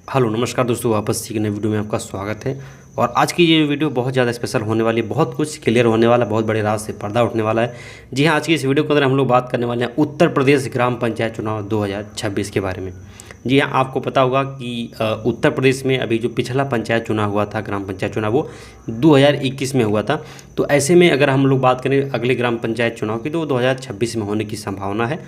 Hello नमस्कार दोस्तों, वापस से एक नई वीडियो में आपका स्वागत है। और आज की ये वीडियो बहुत ज़्यादा स्पेशल होने वाली है, बहुत कुछ क्लियर होने वाला है, बहुत बड़े राज से पर्दा उठने वाला है। जी हाँ, आज की इस वीडियो के अंदर हम लोग बात करने वाले हैं उत्तर प्रदेश ग्राम पंचायत चुनाव 2026 के बारे में। जी हाँ, आपको पता होगा कि उत्तर प्रदेश में अभी जो पिछला पंचायत चुनाव हुआ था, ग्राम पंचायत चुनाव, वो 2021 में हुआ था। तो ऐसे में अगर हम लोग बात करें अगले ग्राम पंचायत चुनाव की, तो वो 2026 में होने की संभावना है।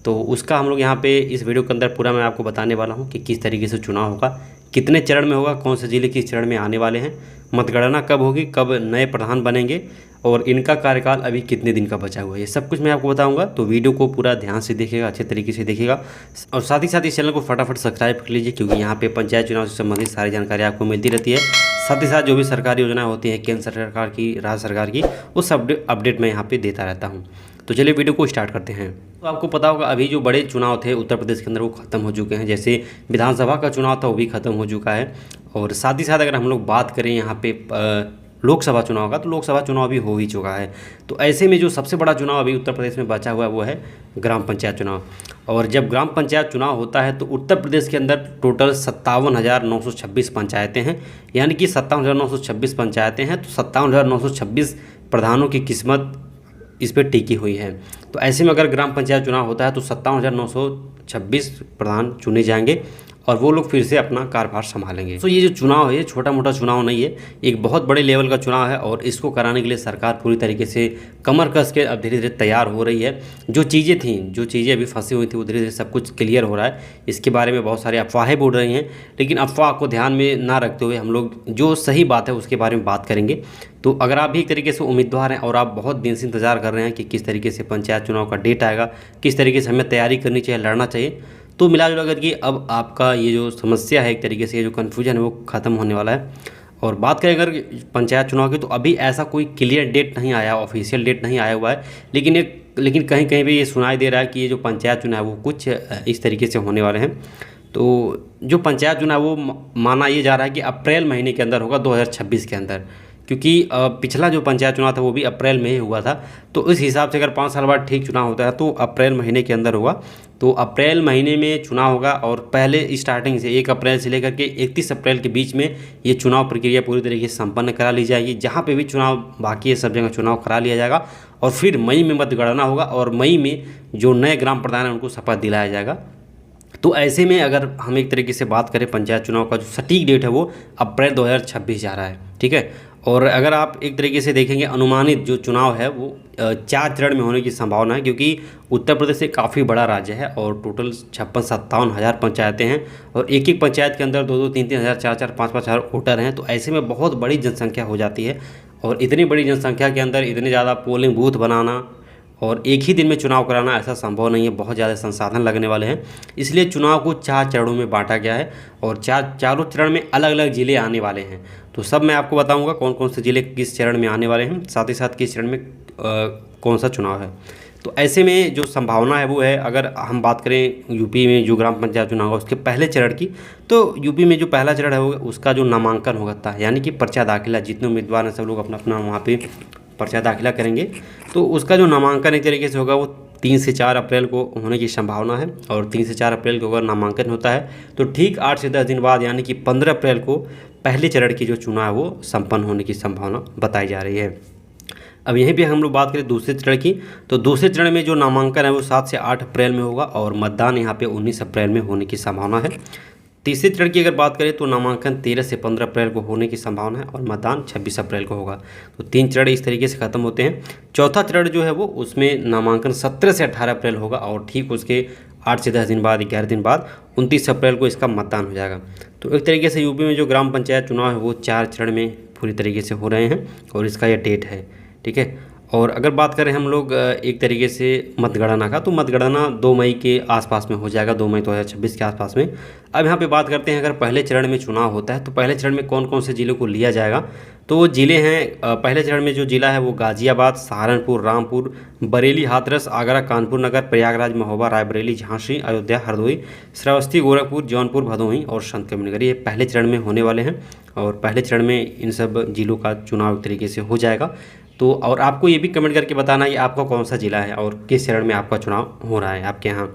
तो उसका हम लोग यहाँ पे इस वीडियो के अंदर पूरा मैं आपको बताने वाला हूँ कि किस तरीके से चुनाव होगा, कितने चरण में होगा, कौन से ज़िले किस चरण में आने वाले हैं, मतगणना कब होगी, कब नए प्रधान बनेंगे और इनका कार्यकाल अभी कितने दिन का बचा हुआ है, ये सब कुछ मैं आपको बताऊंगा। तो वीडियो को पूरा ध्यान से देखिएगा, अच्छे तरीके से देखिएगा और साथ ही साथ इस चैनल को फटाफट सब्सक्राइब कर लीजिए, क्योंकि यहाँ पे पंचायत चुनाव से संबंधित सारी जानकारी आपको मिलती रहती है। साथ ही साथ जो भी सरकारी योजनाएं होती हैं केंद्र सरकार की, राज्य सरकार की, उस अपडेट मैं यहाँ पे देता रहता हूँ। तो चलिए वीडियो को स्टार्ट करते हैं। तो आपको पता होगा अभी जो बड़े चुनाव थे उत्तर प्रदेश के अंदर वो ख़त्म हो चुके हैं। जैसे विधानसभा का चुनाव था वो भी ख़त्म हो चुका है। और साथ ही साथ अगर हम लोग बात करें यहाँ पे लोकसभा चुनाव का, तो लोकसभा चुनाव भी हो ही चुका है। तो ऐसे में जो सबसे बड़ा चुनाव अभी उत्तर प्रदेश में बचा हुआ है वो है ग्राम पंचायत चुनाव। और जब ग्राम पंचायत चुनाव होता है तो उत्तर प्रदेश के अंदर टोटल 57,926 पंचायतें हैं, यानी कि 57,926 पंचायतें हैं। तो 57,926 प्रधानों की किस्मत इस पर टिकी हुई है। तो ऐसे में अगर ग्राम पंचायत चुनाव होता है तो 57,926 प्रधान चुने जाएंगे और वो लोग फिर से अपना कार्यभार संभालेंगे। तो ये जो चुनाव है ये छोटा मोटा चुनाव नहीं है, एक बहुत बड़े लेवल का चुनाव है। और इसको कराने के लिए सरकार पूरी तरीके से कमर कस के अब धीरे धीरे तैयार हो रही है। जो चीज़ें अभी फंसी हुई थी वो धीरे धीरे सब कुछ क्लियर हो रहा है। इसके बारे में बहुत सारी अफवाहें उड़ रही हैं, लेकिन अफवाह को ध्यान में ना रखते हुए हम लोग जो सही बात है उसके बारे में बात करेंगे। तो अगर आप भी एक तरीके से उम्मीदवार हैं और आप बहुत दिन से इंतज़ार कर रहे हैं कि किस तरीके से पंचायत चुनाव का डेट आएगा, किस तरीके से हमें तैयारी करनी चाहिए, लड़ना चाहिए, तो मिला जुला करके अब आपका ये जो समस्या है, एक तरीके से ये जो कन्फ्यूजन है वो ख़त्म होने वाला है। और बात करें अगर पंचायत चुनाव की, तो अभी ऐसा कोई क्लियर डेट नहीं आया, ऑफिशियल डेट नहीं आया हुआ है। लेकिन कहीं कहीं भी ये सुनाई दे रहा है कि ये जो पंचायत चुनाव है वो कुछ इस तरीके से होने वाले हैं। तो जो पंचायत चुनाव वो माना ये जा रहा है कि अप्रैल महीने के अंदर होगा, 2026 के अंदर, क्योंकि पिछला जो पंचायत चुनाव था वो भी अप्रैल में ही हुआ था। तो इस हिसाब से अगर 5 साल बाद ठीक चुनाव होता है तो अप्रैल महीने के अंदर होगा। तो अप्रैल महीने में चुनाव होगा और पहले स्टार्टिंग से 1 अप्रैल से लेकर के 31 अप्रैल के बीच में ये चुनाव प्रक्रिया पूरी तरीके से संपन्न करा ली जाएगी। जहाँ पे भी चुनाव बाकी है सब जगह चुनाव करा लिया जाएगा और फिर मई में मतगणना होगा और मई में जो नए ग्राम प्रधान हैं उनको शपथ दिलाया जाएगा। तो ऐसे में अगर हम एक तरीके से बात करें पंचायत चुनाव का जो सटीक डेट है वो अप्रैल 2026 जा रहा है, ठीक है। और अगर आप एक तरीके से देखेंगे अनुमानित जो चुनाव है वो 4 चरण में होने की संभावना है, क्योंकि उत्तर प्रदेश एक काफ़ी बड़ा राज्य है और टोटल 56-57 हज़ार पंचायतें हैं और एक एक पंचायत के अंदर 2-2, 3-3 हज़ार, 4-4, 5-5 हज़ार वोटर हैं। तो ऐसे में बहुत बड़ी जनसंख्या हो जाती है और इतनी बड़ी जनसंख्या के अंदर इतने ज़्यादा पोलिंग बूथ बनाना और एक ही दिन में चुनाव कराना ऐसा संभव नहीं है, बहुत ज़्यादा संसाधन लगने वाले हैं। इसलिए चुनाव को 4 चरणों में बांटा गया है और चारों चरण में अलग अलग ज़िले आने वाले हैं। तो सब मैं आपको बताऊंगा कौन कौन से ज़िले किस चरण में आने वाले हैं, साथ ही साथ किस चरण में कौन सा चुनाव है। तो ऐसे में जो संभावना है वो है, अगर हम बात करें यूपी में जो ग्राम पंचायत चुनाव होगा उसके पहले चरण की, तो यूपी में जो पहला चरण है उसका जो नामांकन होगा, यानी कि पर्चा दाखिला, जितने उम्मीदवार हैं सब लोग अपना अपना वहाँ पे पर्चा दाखिला करेंगे। तो उसका जो नामांकन एक तरीके से होगा वो 3 से 4 अप्रैल को होने की संभावना है। और 3 से 4 अप्रैल को अगर नामांकन होता है तो ठीक 8 से 10 दिन बाद यानी कि 15 अप्रैल को पहले चरण की जो चुनाव है वो संपन्न होने की संभावना बताई जा रही है। अब यहीं पे हम लोग बात करें दूसरे चरण की, तो दूसरे चरण में जो नामांकन है वो 7 से 8 अप्रैल में होगा और मतदान यहाँ पे 19 अप्रैल में होने की संभावना है। तीसरे चरण की अगर बात करें तो नामांकन 13 से 15 अप्रैल को होने की संभावना है और मतदान 26 अप्रैल को होगा। तो 3 चरण इस तरीके से ख़त्म होते हैं। चौथा चरण जो है वो उसमें नामांकन 17 से 18 अप्रैल होगा और ठीक उसके 8 से 10 दिन बाद, 11 दिन बाद 29 अप्रैल को इसका मतदान हो जाएगा। तो एक तरीके से यूपी में जो ग्राम पंचायत चुनाव है वो 4 चरण में पूरी तरीके से हो रहे हैं और इसका यह डेट है, ठीक है। और अगर बात करें हम लोग एक तरीके से मतगणना का, तो मतगणना 2 मई के आसपास में हो जाएगा, 2 मई 2026 के आसपास में। अब यहाँ पे बात करते हैं अगर पहले चरण में चुनाव होता है तो पहले चरण में कौन कौन से ज़िलों को लिया जाएगा। तो वो ज़िले हैं, पहले चरण में जो ज़िला है वो गाज़ियाबाद, सहारनपुर, रामपुर, बरेली, हाथरस, आगरा, कानपुर नगर, प्रयागराज, महोबा, रायबरेली, झांसी, अयोध्या, हरदोई, श्रावस्ती, गोरखपुर, जौनपुर, भदोही और संतकबीरनगर, ये पहले चरण में होने वाले हैं। और पहले चरण में इन सब ज़िलों का चुनाव एक तरीके से हो जाएगा। तो और आपको ये भी कमेंट करके बताना है कि आपका कौन सा ज़िला है और किस चरण में आपका चुनाव हो रहा है आपके यहाँ।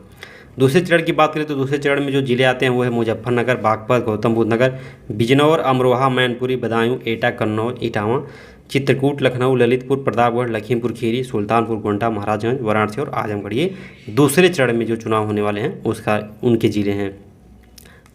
दूसरे चरण की बात करें तो दूसरे चरण में जो जिले आते हैं वो है मुजफ्फरनगर, बागपत, गौतम बुद्ध नगर, बिजनौर, अमरोहा, मैनपुरी, बदायूं, एटा, कन्नौज, इटावा, चित्रकूट, लखनऊ, ललितपुर, प्रतापगढ़, लखीमपुर खीरी, सुल्तानपुर, गोंडा, महाराजगंज, वाराणसी और आजमगढ़। ये दूसरे चरण में जो चुनाव होने वाले हैं उसका उनके जिले हैं।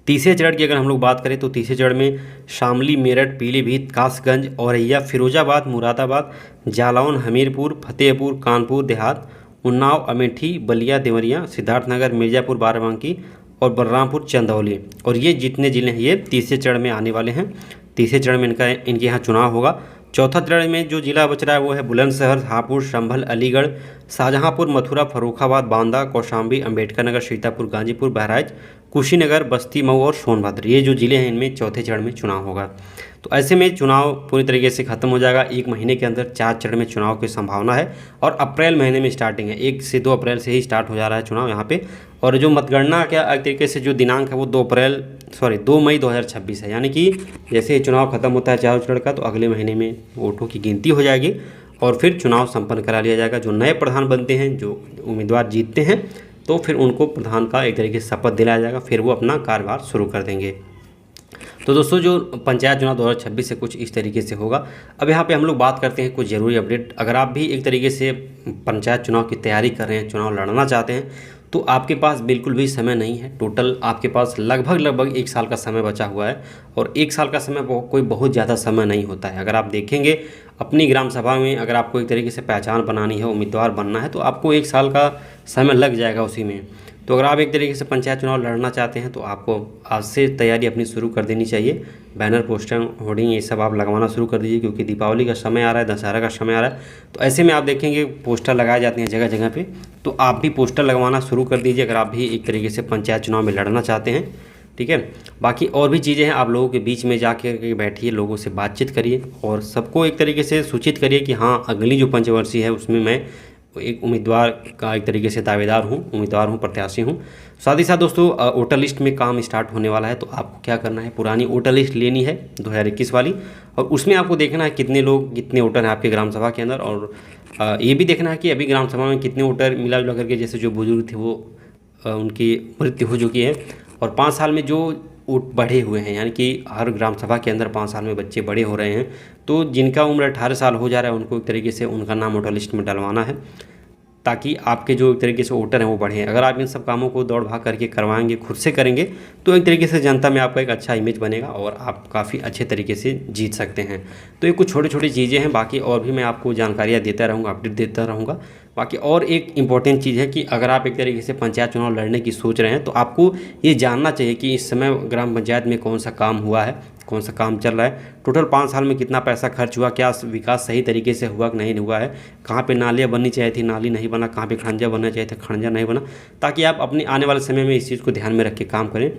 तीसरे चरण की अगर हम लोग बात करें तो तीसरे चरण में शामली, मेरठ, पीलीभीत, कासगंज, औरैया, फिरोजाबाद, मुरादाबाद, जालौन, हमीरपुर, फतेहपुर, कानपुर देहात, उन्नाव, अमेठी, बलिया, देवरिया, सिद्धार्थनगर, मिर्ज़ापुर, बाराबंकी और बलरामपुर, चंदौली। और ये जितने ज़िले हैं ये तीसरे चरण में आने वाले हैं। तीसरे चरण में इनके यहाँ चुनाव होगा। चौथा चरण में जो जिला बच रहा है वो है बुलंदशहर, हापुड़, संभल, अलीगढ़, शाहजहांपुर, मथुरा, फर्रुखाबाद, बांदा, कौशाम्बी, अम्बेडकर नगर, सीतापुर, गाजीपुर, बहराइच, कुशीनगर, बस्ती, मऊ और सोनभद्र। ये जो ज़िले हैं इनमें चौथे चरण में चुनाव होगा। तो ऐसे में चुनाव पूरी तरीके से खत्म हो जाएगा। 1 महीने के अंदर 4 चरण में चुनाव की संभावना है और अप्रैल महीने में स्टार्टिंग है। 1 से 2 अप्रैल से ही स्टार्ट हो जा रहा है चुनाव यहाँ पे। और जो मतगणना क्या एक तरीके से जो दिनांक है वो 2 मई 2026 है। यानी कि जैसे ही चुनाव खत्म होता है चारों चरण का तो अगले महीने में वोटों की गिनती हो जाएगी और फिर चुनाव संपन्न करा लिया जाएगा। जो नए प्रधान बनते हैं, जो उम्मीदवार जीतते हैं, तो फिर उनको प्रधान का एक तरीके से शपथ दिलाया जाएगा, फिर वो अपना कार्यभार शुरू कर देंगे। तो दोस्तों जो पंचायत चुनाव 2026 से कुछ इस तरीके से होगा। अब यहाँ पे हम लोग बात करते हैं कुछ ज़रूरी अपडेट। अगर आप भी एक तरीके से पंचायत चुनाव की तैयारी कर रहे हैं, चुनाव लड़ना चाहते हैं, तो आपके पास बिल्कुल भी समय नहीं है। टोटल आपके पास लगभग 1 साल का समय बचा हुआ है और 1 साल का समय कोई बहुत ज़्यादा समय नहीं होता है। अगर आप देखेंगे अपनी ग्राम सभा में अगर आपको एक तरीके से पहचान बनानी है, उम्मीदवार बनना है, तो आपको 1 साल का समय लग जाएगा उसी में। तो अगर आप एक तरीके से पंचायत चुनाव लड़ना चाहते हैं तो आपको आज से तैयारी अपनी शुरू कर देनी चाहिए। बैनर, पोस्टर, होर्डिंग ये सब आप लगवाना शुरू कर दीजिए, क्योंकि दीपावली का समय आ रहा है, दशहरा का समय आ रहा है। तो ऐसे में आप देखेंगे पोस्टर लगाए जाते हैं जगह जगह पे, तो आप भी पोस्टर लगवाना शुरू कर दीजिए अगर आप भी एक तरीके से पंचायत चुनाव में लड़ना चाहते हैं। ठीक है, बाकी और भी चीज़ें हैं, आप लोगों के बीच में जाके बैठिए, लोगों से बातचीत करिए और सबको एक तरीके से सूचित करिए कि हाँ, अगली जो पंचवर्षीय है उसमें मैं एक उम्मीदवार का एक तरीके से दावेदार हूँ, उम्मीदवार हूँ, प्रत्याशी हूँ। साथ ही साथ दोस्तों वोटर लिस्ट में काम स्टार्ट होने वाला है। तो आपको क्या करना है, पुरानी वोटर लिस्ट लेनी है 2021 वाली, और उसमें आपको देखना है कितने वोटर हैं आपके ग्राम सभा के अंदर, और ये भी देखना है कि अभी ग्राम सभा में कितने वोटर मिला जुला करके, जैसे जो बुजुर्ग थे वो उनकी मृत्यु हो चुकी है, और 5 साल में जो वोट बढ़े हुए हैं, यानी कि हर ग्राम सभा के अंदर 5 साल में बच्चे बड़े हो रहे हैं, तो जिनका उम्र 18 साल हो जा रहा है उनको एक तरीके से उनका नाम वोटर लिस्ट में डलवाना है, ताकि आपके जो एक तरीके से वोटर हैं वो बढ़ें। अगर आप इन सब कामों को दौड़ भाग करके करवाएंगे, खुद से करेंगे, तो एक तरीके से जनता में आपका एक अच्छा इमेज बनेगा और आप काफ़ी अच्छे तरीके से जीत सकते हैं। तो ये कुछ छोटी छोटी चीज़ें हैं, बाकी और भी मैं आपको जानकारियाँ देता रहूँगा, अपडेट देता रहूँगा। बाकी और एक इम्पॉर्टेंट चीज़ है कि अगर आप एक तरीके से पंचायत चुनाव लड़ने की सोच रहे हैं तो आपको ये जानना चाहिए कि इस समय ग्राम पंचायत में कौन सा काम हुआ है, कौन सा काम चल रहा है, टोटल 5 साल में कितना पैसा खर्च हुआ, क्या विकास सही तरीके से हुआ कि नहीं हुआ है, कहाँ पे नालियाँ बननी चाहिए थी नाली नहीं बना, कहाँ पे खंजा बनना चाहिए था खंजा नहीं बना, ताकि आप अपने आने वाले समय में इस चीज़ को ध्यान में रख के काम करें।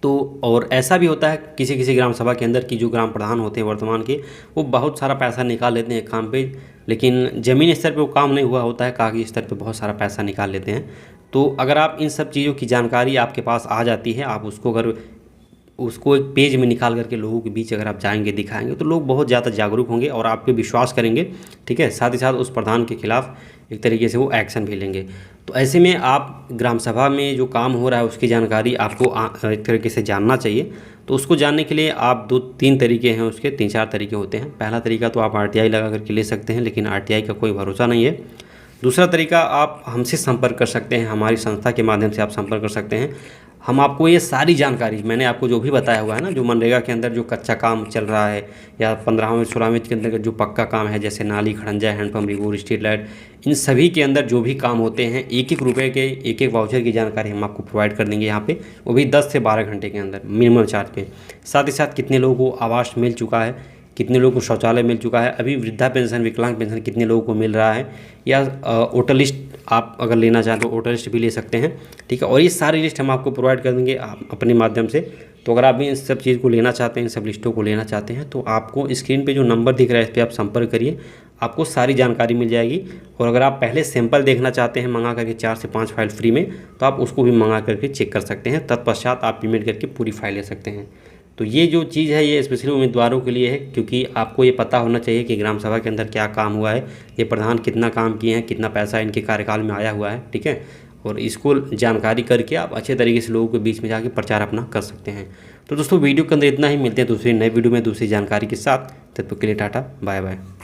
तो और ऐसा भी होता है किसी किसी ग्राम सभा के अंदर की जो ग्राम प्रधान होते हैं वर्तमान के, वो बहुत सारा पैसा निकाल लेते हैं काम पे, लेकिन ज़मीनी स्तर पे वो काम नहीं हुआ होता है, कागजी स्तर पे बहुत सारा पैसा निकाल लेते हैं। तो अगर आप इन सब चीज़ों की जानकारी आपके पास आ जाती है, आप उसको एक पेज में निकाल करके लोगों के बीच अगर आप जाएंगे, दिखाएंगे, तो लोग बहुत ज़्यादा जागरूक होंगे और आप पे विश्वास करेंगे। ठीक है, साथ ही साथ उस प्रधान के खिलाफ एक तरीके से वो एक्शन भी लेंगे। तो ऐसे में आप ग्राम सभा में जो काम हो रहा है उसकी जानकारी आपको एक तरीके से जानना चाहिए। तो उसको जानने के लिए आप 2-3 तरीके हैं, उसके 3-4 तरीके होते हैं। पहला तरीका तो आप RTI लगा करके ले सकते हैं, लेकिन RTI का कोई भरोसा नहीं है। दूसरा तरीका, आप हमसे संपर्क कर सकते हैं, हमारी संस्था के माध्यम से आप संपर्क कर सकते हैं। हम आपको ये सारी जानकारी, मैंने आपको जो भी बताया हुआ है ना, जो मनरेगा के अंदर जो कच्चा काम चल रहा है या 15वें 16वें के अंदर जो पक्का काम है, जैसे नाली, खड़ंजा, हैंडपम्प, रिगोर, स्ट्रीट लाइट, इन सभी के अंदर जो भी काम होते हैं, 1-1 रुपये के 1-1 वाउचर की जानकारी हम आपको प्रोवाइड कर देंगे यहाँ पे, वो भी 10 से 12 घंटे के अंदर मिनिमम चार्ज पे। साथ ही साथ कितने लोगों को आवास मिल चुका है, कितने लोगों को शौचालय मिल चुका है, अभी वृद्धा पेंशन, विकलांग पेंशन कितने लोगों को मिल रहा है, या वोटर लिस्ट आप अगर लेना चाहें तो वोटर लिस्ट भी ले सकते हैं। ठीक है, और ये सारी लिस्ट हम आपको प्रोवाइड कर देंगे अपने माध्यम से। तो अगर आप भी इन सब चीज़ को लेना चाहते हैं, इन सब लिस्टों को लेना चाहते हैं, तो आपको स्क्रीन पे जो नंबर दिख रहा है इस पर आप संपर्क करिए, आपको सारी जानकारी मिल जाएगी। और अगर आप पहले सैंपल देखना चाहते हैं मंगा करके 4 से 5 फाइल फ्री में, तो आप उसको भी मंगा करके चेक कर सकते हैं। तत्पश्चात आप पेमेंट करके पूरी फाइल ले सकते हैं। तो ये जो चीज़ है ये स्पेशली उम्मीदवारों के लिए है, क्योंकि आपको ये पता होना चाहिए कि ग्राम सभा के अंदर क्या काम हुआ है, ये प्रधान कितना काम किए हैं, कितना पैसा इनके कार्यकाल में आया हुआ है। ठीक है, और इसको जानकारी करके आप अच्छे तरीके से लोगों के बीच में जाके प्रचार अपना कर सकते हैं। तो दोस्तों वीडियो के अंदर इतना ही, मिलते हैं दूसरी नए वीडियो में दूसरी जानकारी के साथ। तब तक के लिए टाटा बाय बाय।